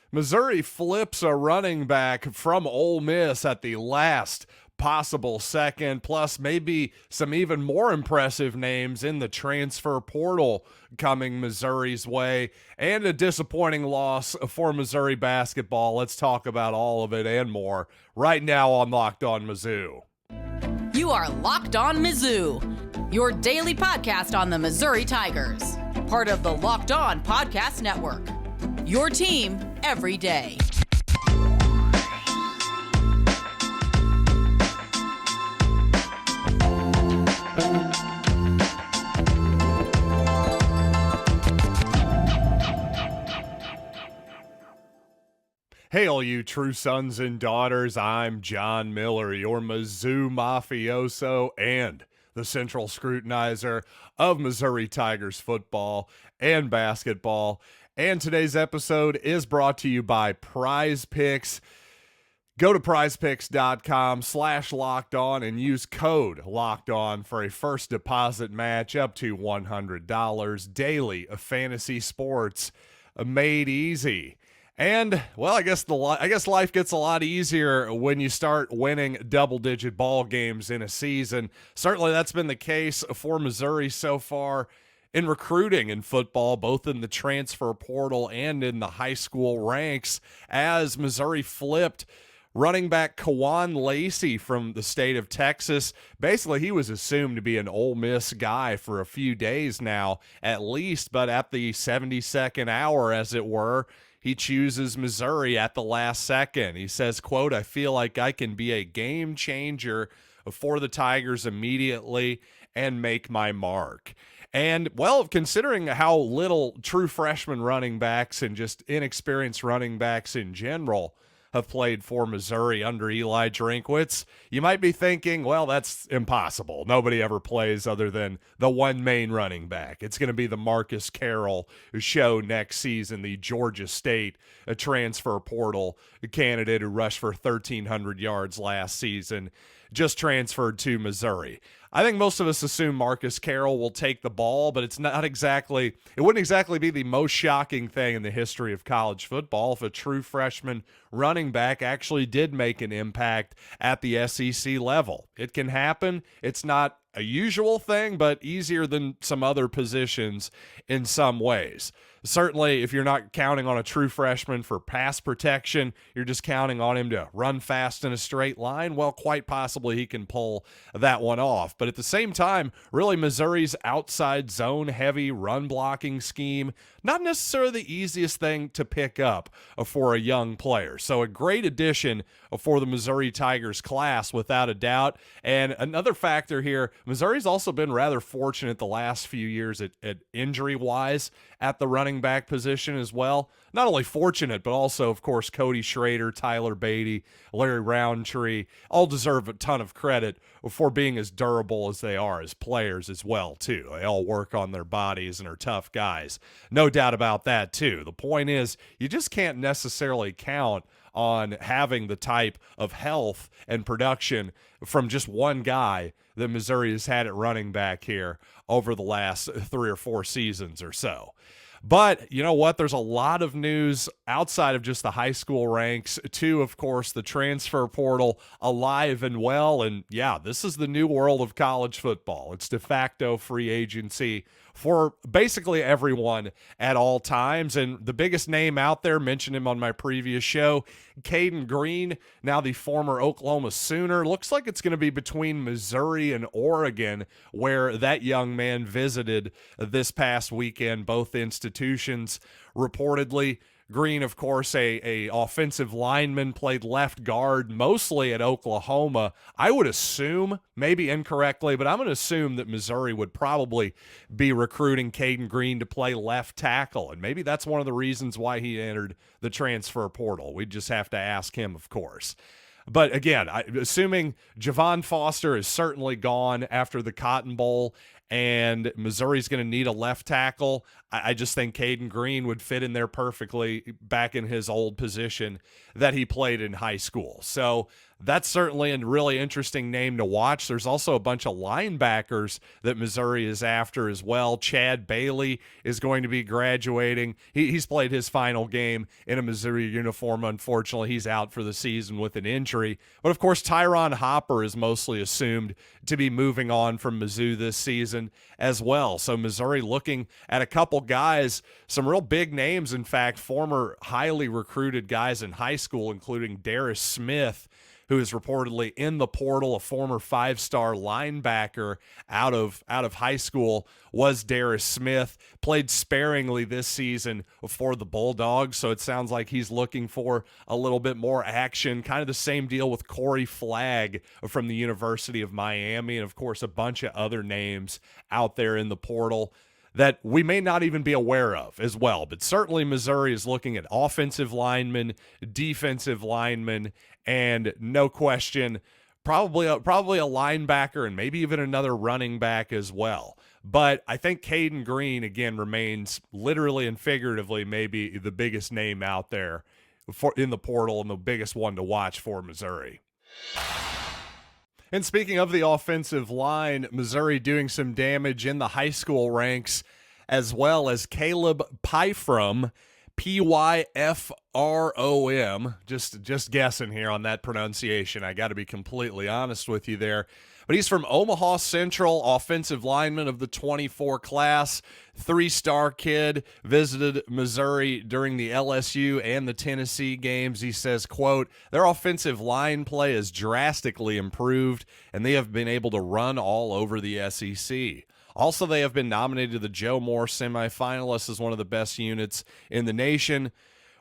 Missouri flips a running back from Ole Miss at the last possible second, plus maybe some even more impressive names in the transfer portal coming Missouri's way, and a disappointing loss for Missouri basketball. Let's talk about all of it and more right now on Locked On Mizzou. You are Locked On Mizzou, your daily podcast on the Missouri Tigers, part of the Locked On Podcast Network, your team every day. Hey, all you true sons and daughters, I'm John Miller, your Mizzou mafioso and the central scrutinizer of Missouri Tigers football and basketball. And today's episode is brought to you by Prize Picks. Go to prizepicks.com/lockedon and use code LOCKEDON for a first deposit match up to $100. Daily fantasy sports made easy. And, well, I guess life gets a lot easier when you start winning double-digit ball games in a season. Certainly that's been the case for Missouri so far in recruiting in football, both in the transfer portal and in the high school ranks, as Missouri flipped running back Kewan Lacy from the state of Texas. Basically, he was assumed to be an Ole Miss guy for a few days now, at least, but at the 72nd hour, as it were, he chooses Missouri at the last second. He says, quote, "I feel like I can be a game changer for the Tigers immediately and make my mark." And, well, considering how little true freshman running backs and just inexperienced running backs in general have played for Missouri under Eli Drinkwitz, you might be thinking, well, that's impossible. Nobody ever plays other than the one main running back. It's going to be the Marcus Carroll show next season, the Georgia State transfer portal candidate who rushed for 1,300 yards last season, just transferred to Missouri. I think most of us assume Marcus Carroll will take the ball, but it wouldn't exactly be the most shocking thing in the history of college football if a true freshman running back actually did make an impact at the SEC level. It can happen. It's not a usual thing, but easier than some other positions in some ways. Certainly, if you're not counting on a true freshman for pass protection, you're just counting on him to run fast in a straight line, well, quite possibly he can pull that one off. But at the same time, really Missouri's outside zone heavy run blocking scheme, not necessarily the easiest thing to pick up for a young player. So a great addition for the Missouri Tigers class, without a doubt. And another factor here, Missouri's also been rather fortunate the last few years at injury-wise at the running back position as well. Not only fortunate, but also, of course, Cody Schrader, Tyler Beatty, Larry Roundtree all deserve a ton of credit for being as durable as they are as players as well, too. They all work on their bodies and are tough guys. No doubt about that, too. The point is, you just can't necessarily count on having the type of health and production from just one guy that Missouri has had at running back here over the last 3 or 4 seasons or so. But you know what? There's a lot of news outside of just the high school ranks, too, of course, the transfer portal alive and well. And yeah, this is the new world of college football. It's de facto free agency for basically everyone at all times. And the biggest name out there, mentioned him on my previous show, Cayden Green, now the former Oklahoma Sooner. Looks like it's going to be between Missouri and Oregon, where that young man visited this past weekend, both institutions. Reportedly, Green, of course, a offensive lineman, played left guard mostly at Oklahoma. I would assume, maybe incorrectly, but I'm going to assume that Missouri would probably be recruiting Cayden Green to play left tackle, and maybe that's one of the reasons why he entered the transfer portal. We'd just have to ask him, of course. But again, assuming Javon Foster is certainly gone after the Cotton Bowl, and Missouri's going to need a left tackle. I just think Cayden Green would fit in there perfectly back in his old position that he played in high school. So that's certainly a really interesting name to watch. There's also a bunch of linebackers that Missouri is after as well. Chad Bailey is going to be graduating. He's played his final game in a Missouri uniform. Unfortunately, he's out for the season with an injury. But, of course, Tyron Hopper is mostly assumed to be moving on from Mizzou this season as well. So Missouri looking at a couple guys, some real big names, in fact, former highly recruited guys in high school, including Darris Smith, who is reportedly in the portal, a former five-star linebacker out of high school, was Darris Smith. Played sparingly this season for the Bulldogs, so it sounds like he's looking for a little bit more action. Kind of the same deal with Corey Flagg from the University of Miami, and of course a bunch of other names out there in the portal that we may not even be aware of as well. But certainly Missouri is looking at offensive linemen, defensive linemen, and no question, probably a linebacker and maybe even another running back as well. But I think Cayden Green, again, remains literally and figuratively maybe the biggest name out there in the portal and the biggest one to watch for Missouri. And speaking of the offensive line, Missouri doing some damage in the high school ranks, as well as Caleb Pyram, Pyfrom. Just guessing here on that pronunciation. I got to be completely honest with you there. But he's from Omaha Central, offensive lineman of the 24 class, 3-star kid, visited Missouri during the LSU and the Tennessee games. He says, quote, their offensive line play is drastically improved, and they have been able to run all over the SEC. Also, they have been nominated to the Joe Moore semifinalists as one of the best units in the nation,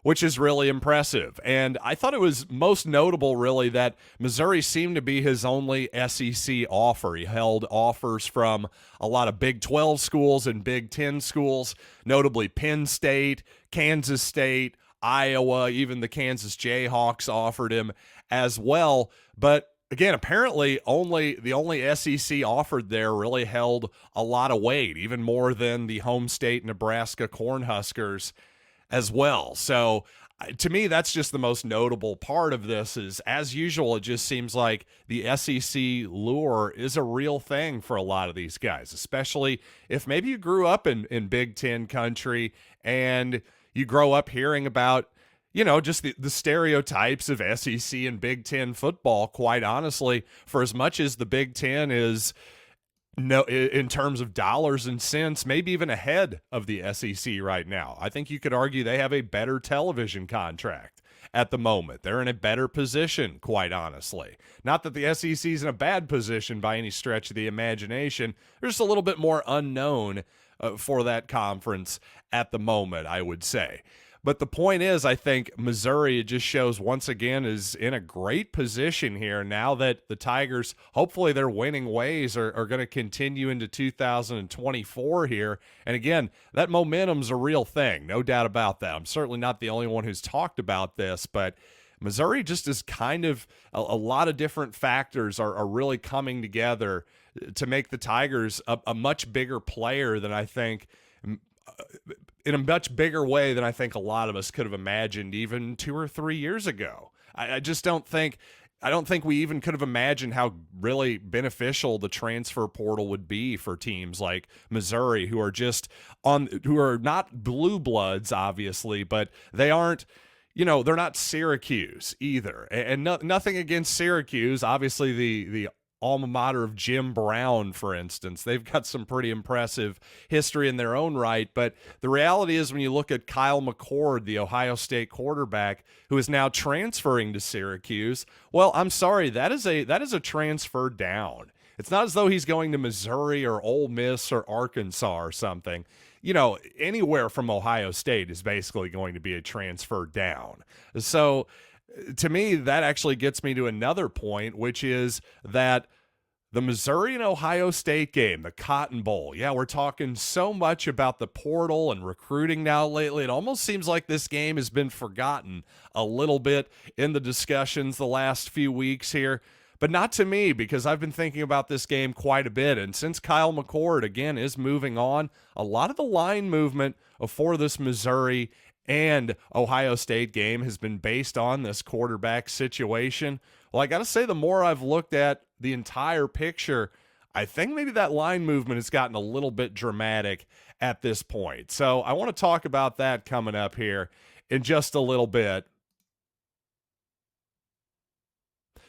which is really impressive. And I thought it was most notable, really, that Missouri seemed to be his only SEC offer. He held offers from a lot of Big 12 schools and Big 10 schools, notably Penn State, Kansas State, Iowa, even the Kansas Jayhawks offered him as well. But again, apparently the only SEC offered there really held a lot of weight, even more than the home state Nebraska Cornhuskers as well. So to me, that's just the most notable part of this is, as usual, it just seems like the SEC lure is a real thing for a lot of these guys, especially if maybe you grew up in Big Ten country and you grow up hearing about, just the stereotypes of SEC and Big Ten football. Quite honestly, for as much as the Big Ten is, no, in terms of dollars and cents, maybe even ahead of the SEC right now. I think you could argue they have a better television contract at the moment. They're in a better position, quite honestly. Not that the SEC is in a bad position by any stretch of the imagination. There's just a little bit more unknown for that conference at the moment, I would say. But the point is, I think Missouri, it just shows once again, is in a great position here now that the Tigers, hopefully their winning ways are going to continue into 2024 here. And again, that momentum's a real thing, no doubt about that. I'm certainly not the only one who's talked about this, but Missouri just is kind of a lot of different factors are really coming together to make the Tigers a much bigger player than I think, in a much bigger way than I think a lot of us could have imagined even 2 or 3 years ago. I just don't think we even could have imagined how really beneficial the transfer portal would be for teams like Missouri, who are not blue bloods, obviously, but they aren't, they're not Syracuse either. And nothing against Syracuse. Obviously, the alma mater of Jim Brown, for instance. They've got some pretty impressive history in their own right, but the reality is when you look at Kyle McCord, the Ohio State quarterback, who is now transferring to Syracuse, well, I'm sorry, that is a transfer down. It's not as though he's going to Missouri or Ole Miss or Arkansas or something. Anywhere from Ohio State is basically going to be a transfer down. So to me, that actually gets me to another point, which is that the Missouri and Ohio State game, the Cotton Bowl. Yeah, we're talking so much about the portal and recruiting now lately. It almost seems like this game has been forgotten a little bit in the discussions the last few weeks here. but not to me, because I've been thinking about this game quite a bit. And since Kyle McCord, again, is moving on, a lot of the line movement for this Missouri and Ohio State game has been based on this quarterback situation. Well, I got to say, the more I've looked at the entire picture, I think maybe that line movement has gotten a little bit dramatic at this point. So I want to talk about that coming up here in just a little bit.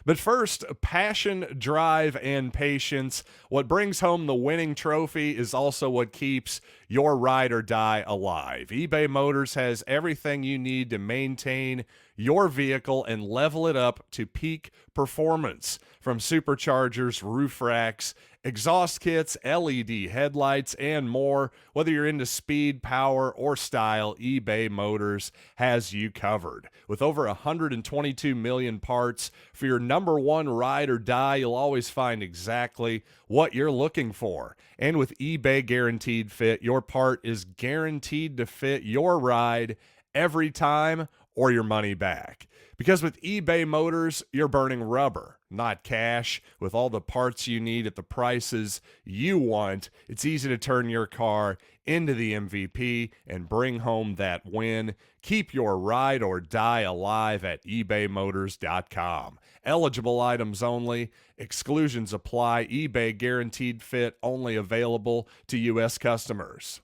But first, passion, drive, and patience. What brings home the winning trophy is also what keeps your ride or die alive. eBay Motors has everything you need to maintain your vehicle and level it up to peak performance. From superchargers, roof racks, exhaust kits, LED headlights, and more. Whether you're into speed, power, or style, eBay Motors has you covered. With over 122 million parts for your number one ride or die, you'll always find exactly what you're looking for. And with eBay Guaranteed Fit, your part is guaranteed to fit your ride every time or your money back. Because with eBay Motors, you're burning rubber, not cash. With all the parts you need at the prices you want, it's easy to turn your car into the MVP and bring home that win. Keep your ride or die alive at ebaymotors.com. Eligible items only. Exclusions apply. eBay Guaranteed Fit only available to U.S. customers.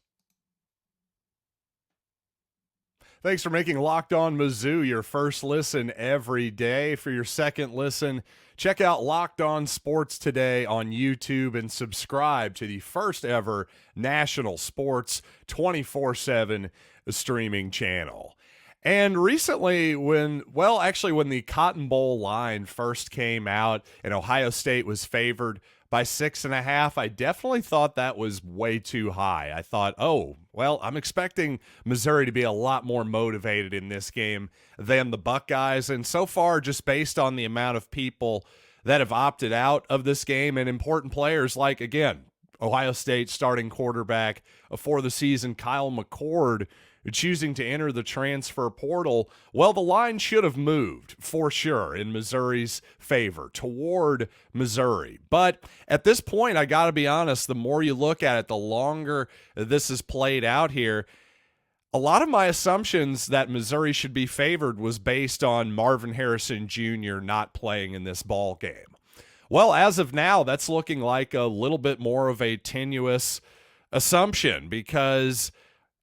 Thanks for making Locked On Mizzou your first listen every day. For your second listen, check out Locked On Sports Today on YouTube and subscribe to the first ever national sports 24/7 streaming channel. And recently when the Cotton Bowl line first came out and Ohio State was favored by 6.5, I definitely thought that was way too high. I thought, I'm expecting Missouri to be a lot more motivated in this game than the Buckeyes. And so far, just based on the amount of people that have opted out of this game and important players like, again, Ohio State starting quarterback for the season, Kyle McCord, choosing to enter the transfer portal, well, the line should have moved for sure in Missouri's favor toward Missouri. But at this point, I got to be honest, the more you look at it, the longer this is played out here, a lot of my assumptions that Missouri should be favored was based on Marvin Harrison Jr. not playing in this ball game. Well, as of now, that's looking like a little bit more of a tenuous assumption because,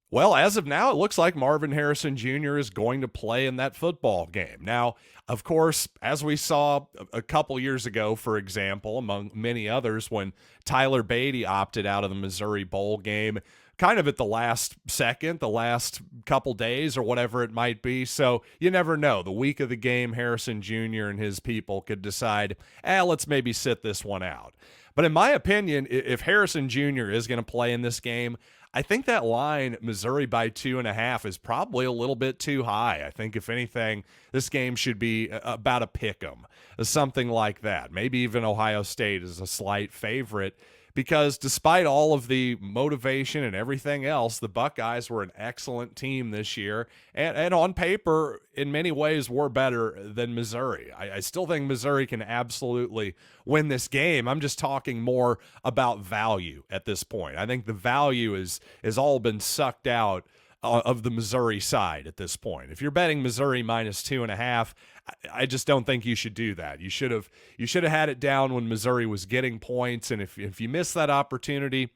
well, as of now, it looks like Marvin Harrison Jr. is going to play in that football game. Now, of course, as we saw a couple years ago, for example, among many others, when Tyler Beatty opted out of the Missouri Bowl game, kind of at the last second, the last couple days or whatever it might be. So you never know. The week of the game, Harrison Jr. and his people could decide, let's maybe sit this one out. But in my opinion, if Harrison Jr. is going to play in this game, I think that line, Missouri by 2.5, is probably a little bit too high. I think, if anything, this game should be about a pick'em, something like that. Maybe even Ohio State is a slight favorite because despite all of the motivation and everything else, the Buckeyes were an excellent team this year, and on paper, in many ways, were better than Missouri. I still think Missouri can absolutely win this game. I'm just talking more about value at this point. I think the value is all been sucked out of the Missouri side at this point. If you're betting Missouri minus 2.5, I just don't think you should do that. You should have had it down when Missouri was getting points, and if you miss that opportunity,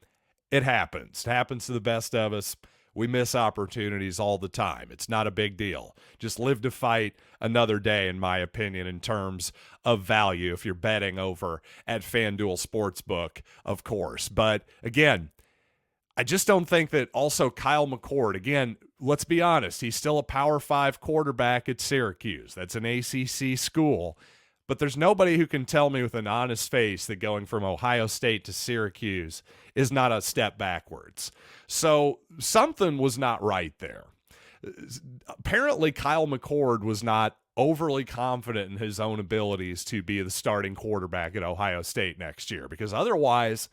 it happens. It happens to the best of us. We miss opportunities all the time. It's not a big deal. Just live to fight another day, in my opinion, in terms of value if you're betting over at FanDuel Sportsbook, of course. But again, I just don't think that also Kyle McCord, again, let's be honest, he's still a Power 5 quarterback at Syracuse. That's an ACC school. But there's nobody who can tell me with an honest face that going from Ohio State to Syracuse is not a step backwards. So something was not right there. Apparently, Kyle McCord was not overly confident in his own abilities to be the starting quarterback at Ohio State next year, because otherwise,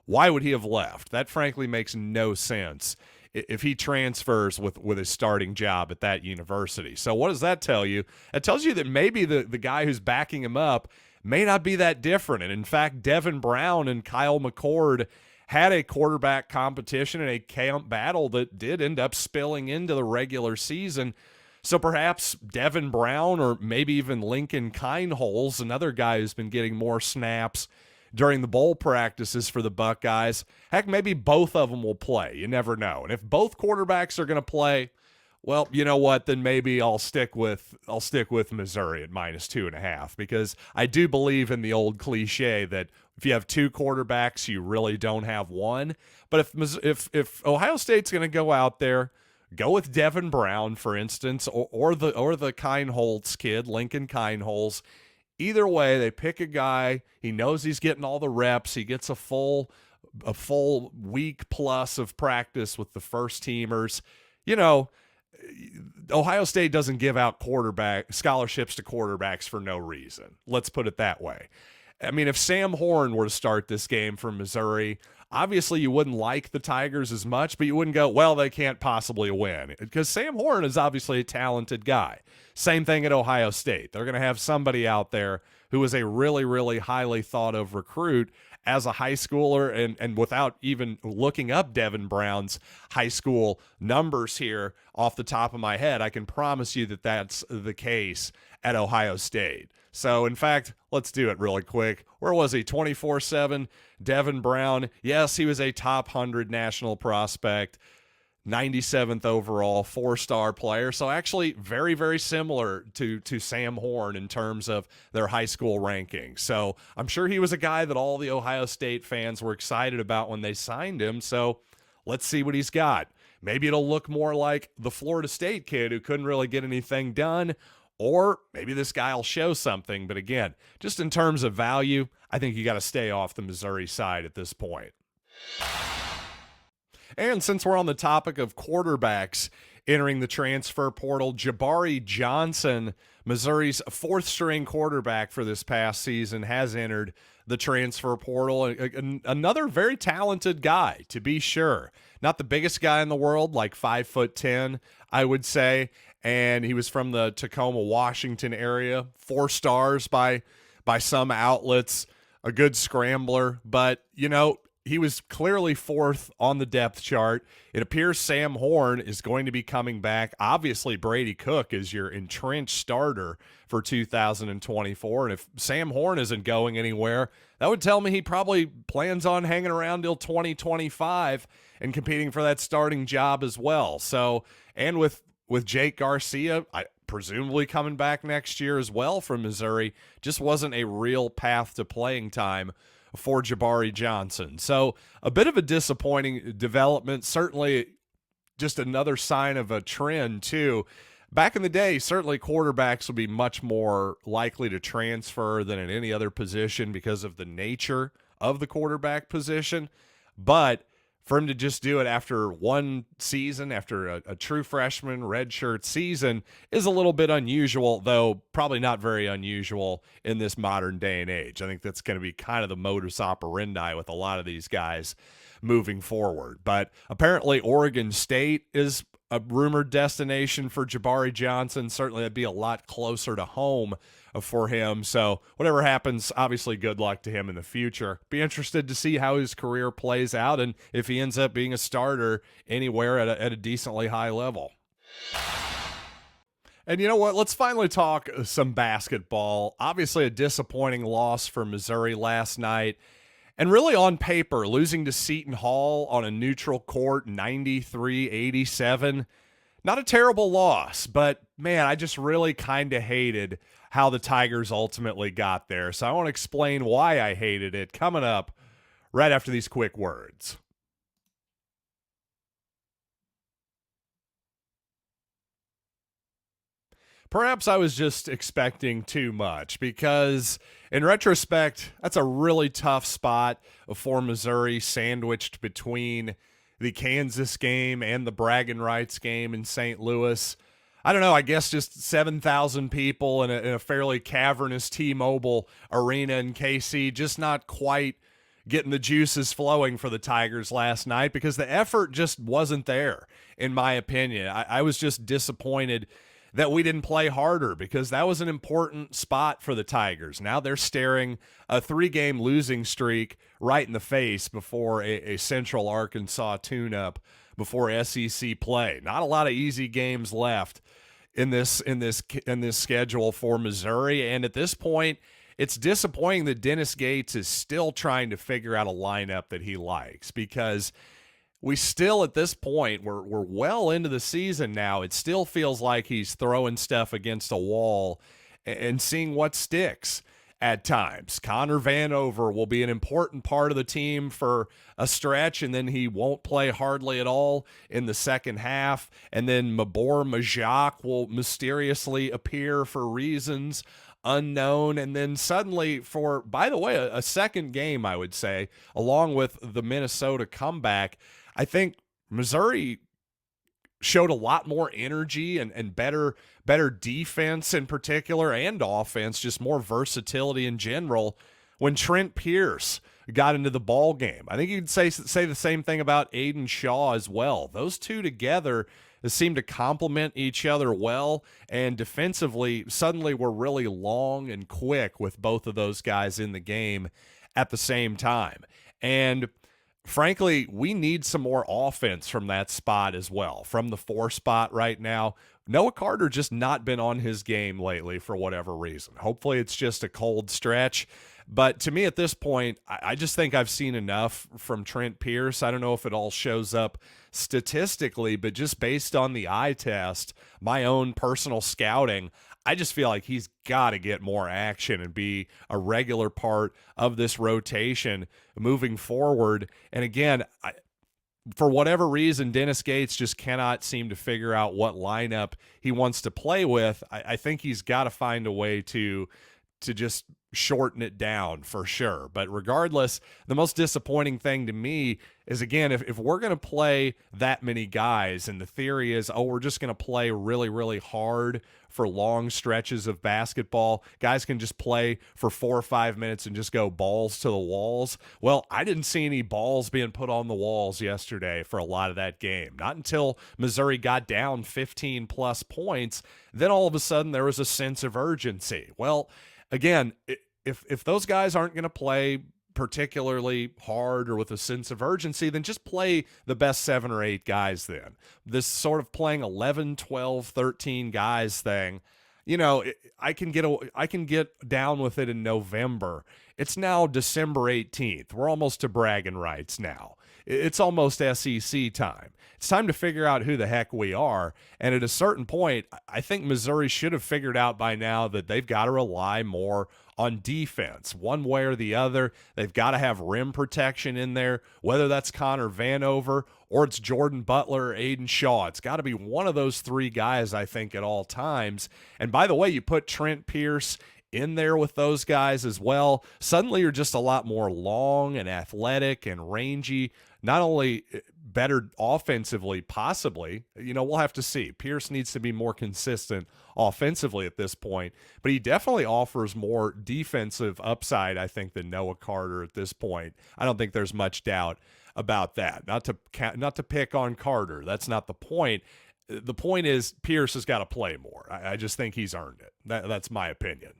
why would he have left? That frankly makes no sense if he transfers with his starting job at that university. So what does that tell you? It tells you that maybe the guy who's backing him up may not be that different. And in fact, Devin Brown and Kyle McCord had a quarterback competition and a camp battle that did end up spilling into the regular season. So perhaps Devin Brown or maybe even Lincoln Kienholz, another guy who's been getting more snaps during the bowl practices for the Buckeyes. Heck, maybe both of them will play. You never know. And if both quarterbacks are going to play, well, you know what? Then maybe I'll stick with Missouri at -2.5, because I do believe in the old cliche that if you have two quarterbacks, you really don't have one. But if Ohio State's going to go out there, go with Devin Brown, for instance, or the Kienholz kid, Lincoln Kienholz. Either way, they pick a guy. He knows he's getting all the reps. He gets a full week plus of practice with the first teamers. You know, Ohio State doesn't give out scholarships to quarterbacks for no reason. Let's put it that way. I mean, if Sam Horn were to start this game for Missouri, obviously you wouldn't like the Tigers as much, but you wouldn't go, well, they can't possibly win, because Sam Horn is obviously a talented guy. Same thing at Ohio State. They're going to have somebody out there who is a really, really highly thought of recruit as a high schooler, and without even looking up Devin Brown's high school numbers here off the top of my head, I can promise you that that's the case at Ohio State. So, in fact, let's do it really quick. Where was he? 24/7. Devin Brown. Yes, he was a top 100 national prospect, 97th overall, 4-star player. So actually very, very similar to Sam Horn in terms of their high school rankings. So I'm sure he was a guy that all the Ohio State fans were excited about when they signed him. So let's see what he's got. Maybe it'll look more like the Florida State kid who couldn't really get anything done, or maybe this guy will show something. But again, just in terms of value, I think you got to stay off the Missouri side at this point. And since we're on the topic of quarterbacks entering the transfer portal, Jabari Johnson, Missouri's fourth-string quarterback for this past season, has entered the transfer portal. Another very talented guy, to be sure. Not the biggest guy in the world, like 5'10", I would say. And he was from the Tacoma, Washington area. 4 stars by some outlets. A good scrambler. But, you know, he was clearly fourth on the depth chart. It appears Sam Horn is going to be coming back. Obviously, Brady Cook is your entrenched starter for 2024. And if Sam Horn isn't going anywhere, that would tell me he probably plans on hanging around till 2025 and competing for that starting job as well. So, and with Jake Garcia, presumably coming back next year as well from Missouri, just wasn't a real path to playing time for Jabari Johnson. So a bit of a disappointing development, certainly just another sign of a trend too. Back in the day, certainly quarterbacks would be much more likely to transfer than in any other position because of the nature of the quarterback position. But for him to just do it after one season, after a true freshman redshirt season, is a little bit unusual, though probably not very unusual in this modern day and age. I think that's going to be kind of the modus operandi with a lot of these guys moving forward. But apparently Oregon State is a rumored destination for Jabari Johnson. Certainly that'd be a lot closer to home for him. So whatever happens, obviously good luck to him in the future. Be interested to see how his career plays out and if he ends up being a starter anywhere at a decently high level. And you know what? Let's finally talk some basketball. Obviously a disappointing loss for Missouri last night. And really on paper, losing to Seton Hall on a neutral court, 93-87. Not a terrible loss, but man, I just really kind of hated how the Tigers ultimately got there. So I want to explain why I hated it coming up right after these quick words. Perhaps I was just expecting too much, because in retrospect, that's a really tough spot for Missouri, sandwiched between the Kansas game and the bragging rights game in St. Louis. I don't know, I guess just 7,000 people in a fairly cavernous T-Mobile arena in KC, just not quite getting the juices flowing for the Tigers last night, because the effort just wasn't there, in my opinion. I was just disappointed that we didn't play harder, because that was an important spot for the Tigers. Now they're staring a 3-game losing streak right in the face before a Central Arkansas tune-up before SEC play. Not a lot of easy games left in this schedule for Missouri, and at this point, it's disappointing that Dennis Gates is still trying to figure out a lineup that he likes, because we still, at this point, we're well into the season now. It still feels like he's throwing stuff against a wall and seeing what sticks at times. Connor Vanover will be an important part of the team for a stretch, and then he won't play hardly at all in the second half. And then Mabor Majak will mysteriously appear for reasons unknown. And then suddenly, for, by the way, a second game, I would say, along with the Minnesota comeback, I think Missouri showed a lot more energy and better defense in particular, and offense, just more versatility in general, when Trent Pierce got into the ball game. I think you could say the same thing about Aiden Shaw as well. Those two together seem to complement each other well, and defensively suddenly we're really long and quick with both of those guys in the game at the same time. And frankly, we need some more offense from that spot as well, from the 4 spot right now. Noah Carter just not been on his game lately for whatever reason. Hopefully it's just a cold stretch. But to me at this point, I just think I've seen enough from Trent Pierce. I don't know if it all shows up statistically, but just based on the eye test, my own personal scouting, I just feel like he's got to get more action and be a regular part of this rotation moving forward. And again, for whatever reason, Dennis Gates just cannot seem to figure out what lineup he wants to play with. I think he's got to find a way to just shorten it down for sure. But regardless, the most disappointing thing to me is, again, if we're going to play that many guys, and the theory is, we're just going to play really, really hard for long stretches of basketball, guys can just play for 4 or 5 minutes and just go balls to the walls. Well, I didn't see any balls being put on the walls yesterday for a lot of that game. Not until Missouri got down 15 plus points, then all of a sudden there was a sense of urgency. Well, again, if those guys aren't going to play particularly hard or with a sense of urgency, then just play the best 7 or 8 guys then. This sort of playing 11, 12, 13 guys thing, I can get down with it in November. It's now December 18th. We're almost to bragging rights now. It's almost SEC time. It's time to figure out who the heck we are. And at a certain point, I think Missouri should have figured out by now that they've got to rely more on defense, one way or the other. They've got to have rim protection in there, whether that's Connor Vanover or it's Jordan Butler or Aiden Shaw. It's got to be one of those 3 guys, I think, at all times. And by the way, you put Trent Pierce in there with those guys as well. Suddenly you're just a lot more long and athletic and rangy. Not only better offensively, possibly, we'll have to see. Pierce needs to be more consistent offensively at this point, but he definitely offers more defensive upside, I think, than Noah Carter at this point. I don't think there's much doubt about that. Not to pick on Carter. That's not the point. The point is Pierce has got to play more. I just think he's earned it. That's my opinion.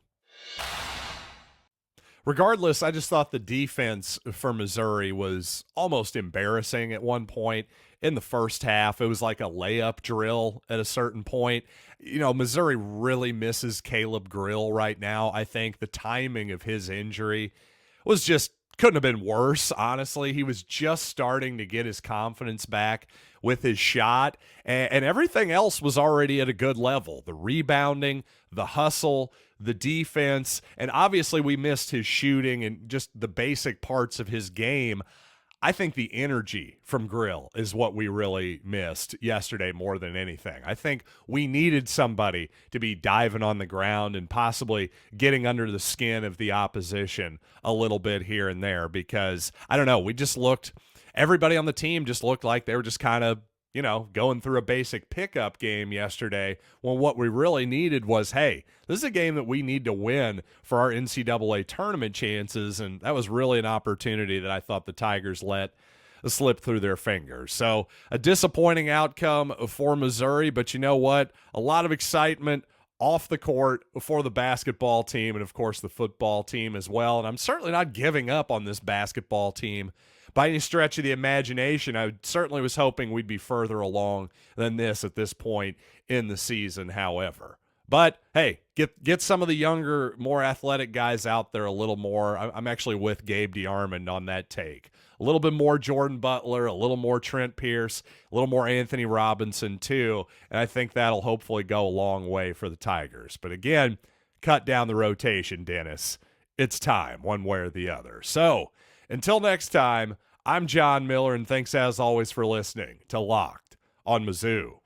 Regardless, I just thought the defense for Missouri was almost embarrassing at one point in the first half. It was like a layup drill at a certain point. Missouri really misses Caleb Grill right now. I think the timing of his injury was just couldn't have been worse, honestly. He was just starting to get his confidence back with his shot, and everything else was already at a good level. The rebounding, the hustle, the defense, and obviously we missed his shooting and just the basic parts of his game. I think the energy from Grill is what we really missed yesterday more than anything. I think we needed somebody to be diving on the ground and possibly getting under the skin of the opposition a little bit here and there, because, I don't know, everybody on the team just looked like they were just kind of, going through a basic pickup game yesterday, when what we really needed was, hey, this is a game that we need to win for our NCAA tournament chances, and that was really an opportunity that I thought the Tigers let slip through their fingers. So a disappointing outcome for Missouri, but you know what? A lot of excitement off the court for the basketball team and, of course, the football team as well. And I'm certainly not giving up on this basketball team by any stretch of the imagination. I certainly was hoping we'd be further along than this at this point in the season, however. But, hey, get some of the younger, more athletic guys out there a little more. I'm actually with Gabe DeArmond on that take. A little bit more Jordan Butler, a little more Trent Pierce, a little more Anthony Robinson too, and I think that'll hopefully go a long way for the Tigers. But again, cut down the rotation, Dennis. It's time, one way or the other. So, until next time, I'm John Miller, and thanks as always for listening to Locked on Mizzou.